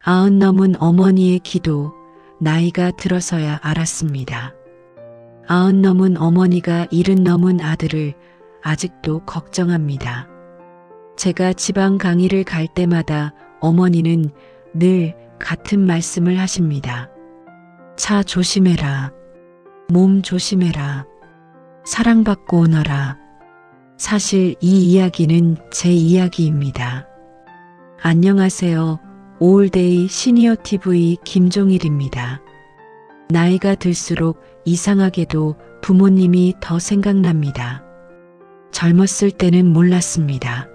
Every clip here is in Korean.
90 넘은 어머니의 기도, 나이가 들어서야 알았습니다. 90 넘은 어머니가 70 넘은 아들을 아직도 걱정합니다. 제가 지방 강의를 갈 때마다 어머니는 늘 같은 말씀을 하십니다. 차 조심해라. 몸 조심해라. 사랑받고 오너라. 사실 이 이야기는 제 이야기입니다. 안녕하세요. 올데이 시니어 TV 김종일입니다. 나이가 들수록 이상하게도 부모님이 더 생각납니다. 젊었을 때는 몰랐습니다.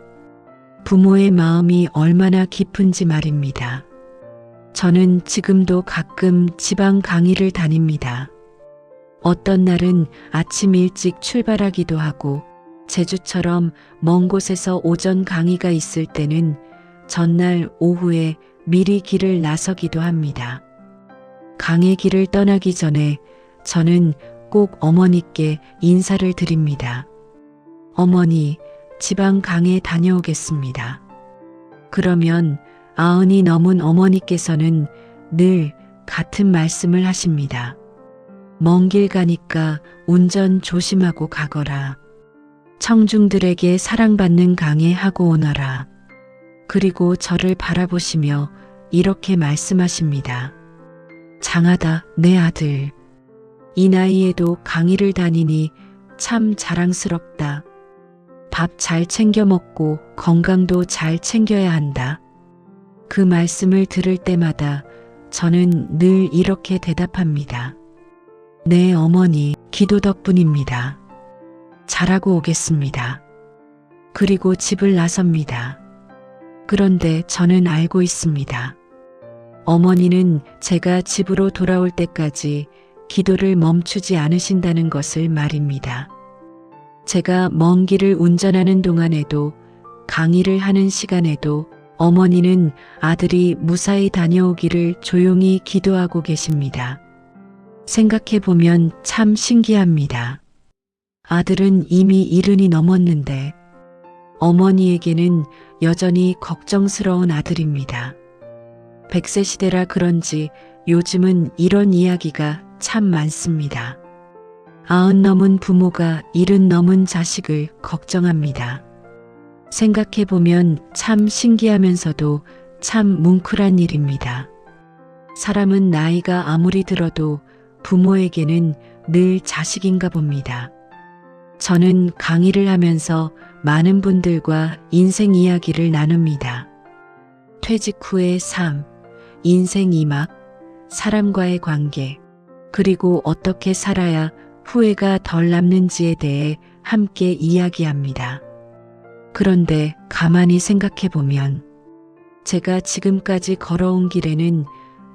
부모의 마음이 얼마나 깊은지 말입니다. 저는 지금도 가끔 지방 강의를 다닙니다. 어떤 날은 아침 일찍 출발하기도 하고 제주처럼 먼 곳에서 오전 강의가 있을 때는 전날 오후에 미리 길을 나서기도 합니다. 강의 길을 떠나기 전에 저는 꼭 어머니께 인사를 드립니다. 어머니, 지방 강에 다녀오겠습니다. 그러면 90이 넘은 어머니께서는 늘 같은 말씀을 하십니다. 먼 길 가니까 운전 조심하고 가거라. 청중들에게 사랑받는 강에 하고 오너라. 그리고 저를 바라보시며 이렇게 말씀하십니다. 장하다, 내 아들. 이 나이에도 강의를 다니니 참 자랑스럽다. 밥 잘 챙겨 먹고 건강도 잘 챙겨야 한다. 그 말씀을 들을 때마다 저는 늘 이렇게 대답합니다. 네, 어머니, 기도 덕분입니다. 잘하고 오겠습니다. 그리고 집을 나섭니다. 그런데 저는 알고 있습니다. 어머니는 제가 집으로 돌아올 때까지 기도를 멈추지 않으신다는 것을 말입니다. 제가 먼 길을 운전하는 동안에도 강의를 하는 시간에도 어머니는 아들이 무사히 다녀오기를 조용히 기도하고 계십니다. 생각해보면 참 신기합니다. 아들은 이미 70이 넘었는데 어머니에게는 여전히 걱정스러운 아들입니다. 100세 시대라 그런지 요즘은 이런 이야기가 참 많습니다. 90 넘은 부모가 70 넘은 자식을 걱정합니다. 생각해보면 참 신기하면서도 참 뭉클한 일입니다. 사람은 나이가 아무리 들어도 부모에게는 늘 자식인가 봅니다. 저는 강의를 하면서 많은 분들과 인생 이야기를 나눕니다. 퇴직 후의 삶, 인생 이막, 사람과의 관계, 그리고 어떻게 살아야 후회가 덜 남는지에 대해 함께 이야기합니다. 그런데 가만히 생각해보면 제가 지금까지 걸어온 길에는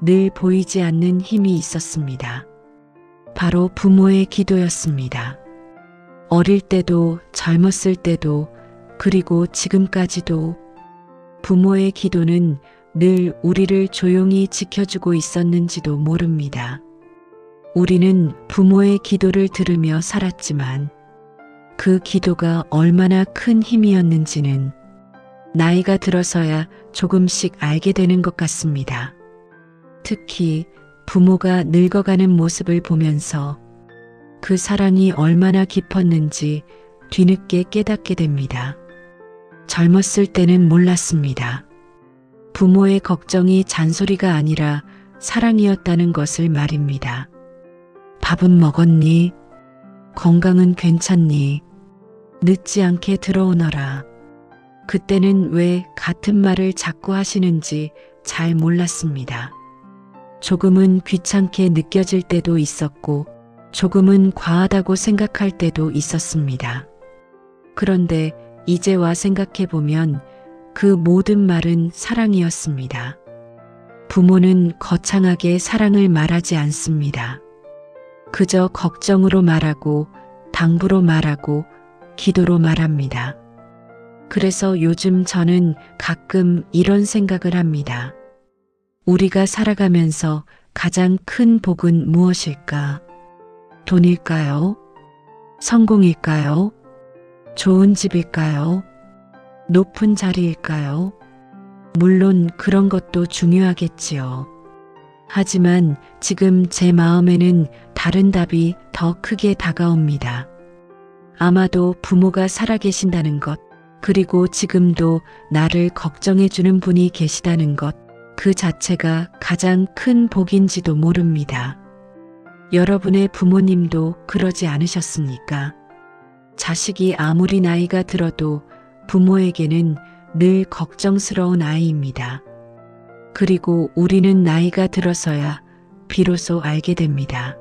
늘 보이지 않는 힘이 있었습니다. 바로 부모의 기도였습니다. 어릴 때도 젊었을 때도 그리고 지금까지도 부모의 기도는 늘 우리를 조용히 지켜주고 있었는지도 모릅니다. 우리는 부모의 기도를 들으며 살았지만 그 기도가 얼마나 큰 힘이었는지는 나이가 들어서야 조금씩 알게 되는 것 같습니다. 특히 부모가 늙어가는 모습을 보면서 그 사랑이 얼마나 깊었는지 뒤늦게 깨닫게 됩니다. 젊었을 때는 몰랐습니다. 부모의 걱정이 잔소리가 아니라 사랑이었다는 것을 말입니다. 밥은 먹었니? 건강은 괜찮니? 늦지 않게 들어오너라. 그때는 왜 같은 말을 자꾸 하시는지 잘 몰랐습니다. 조금은 귀찮게 느껴질 때도 있었고 조금은 과하다고 생각할 때도 있었습니다. 그런데 이제 와 생각해보면 그 모든 말은 사랑이었습니다. 부모는 거창하게 사랑을 말하지 않습니다. 그저 걱정으로 말하고 당부로 말하고 기도로 말합니다. 그래서 요즘 저는 가끔 이런 생각을 합니다. 우리가 살아가면서 가장 큰 복은 무엇일까? 돈일까요? 성공일까요? 좋은 집일까요? 높은 자리일까요? 물론 그런 것도 중요하겠지요. 하지만 지금 제 마음에는 다른 답이 더 크게 다가옵니다. 아마도 부모가 살아계신다는 것, 그리고 지금도 나를 걱정해주는 분이 계시다는 것, 그 자체가 가장 큰 복인지도 모릅니다. 여러분의 부모님도 그러지 않으셨습니까? 자식이 아무리 나이가 들어도 부모에게는 늘 걱정스러운 아이입니다. 그리고 우리는 나이가 들어서야 비로소 알게 됩니다.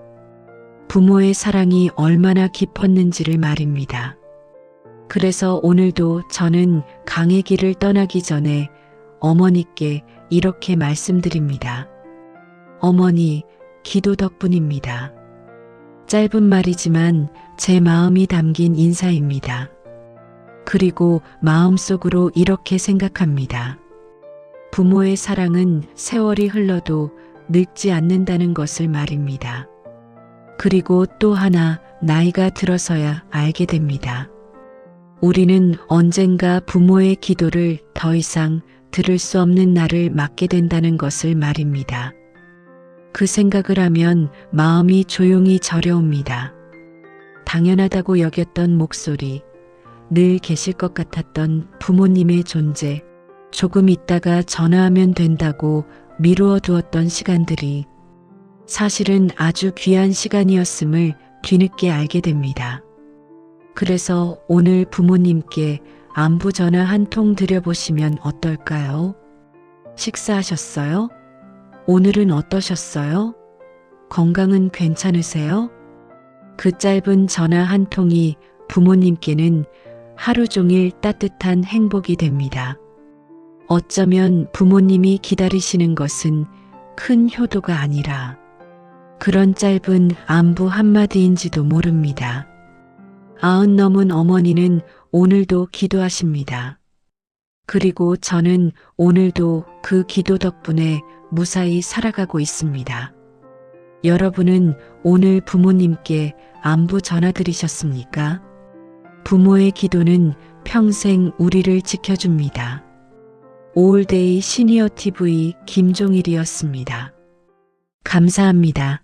부모의 사랑이 얼마나 깊었는지를 말입니다. 그래서 오늘도 저는 강의 길을 떠나기 전에 어머니께 이렇게 말씀드립니다. 어머니, 기도 덕분입니다. 짧은 말이지만 제 마음이 담긴 인사입니다. 그리고 마음속으로 이렇게 생각합니다. 부모의 사랑은 세월이 흘러도 늙지 않는다는 것을 말입니다. 그리고 또 하나 나이가 들어서야 알게 됩니다. 우리는 언젠가 부모의 기도를 더 이상 들을 수 없는 날을 맞게 된다는 것을 말입니다. 그 생각을 하면 마음이 조용히 저려옵니다. 당연하다고 여겼던 목소리, 늘 계실 것 같았던 부모님의 존재, 조금 있다가 전화하면 된다고 미루어 두었던 시간들이 사실은 아주 귀한 시간이었음을 뒤늦게 알게 됩니다. 그래서 오늘 부모님께 안부 전화 한 통 드려보시면 어떨까요? 식사하셨어요? 오늘은 어떠셨어요? 건강은 괜찮으세요? 그 짧은 전화 한 통이 부모님께는 하루 종일 따뜻한 행복이 됩니다. 어쩌면 부모님이 기다리시는 것은 큰 효도가 아니라 그런 짧은 안부 한마디인지도 모릅니다. 90 넘은 어머니는 오늘도 기도하십니다. 그리고 저는 오늘도 그 기도 덕분에 무사히 살아가고 있습니다. 여러분은 오늘 부모님께 안부 전화드리셨습니까? 부모의 기도는 평생 우리를 지켜줍니다. 올데이 시니어 TV 김종일이었습니다. 감사합니다.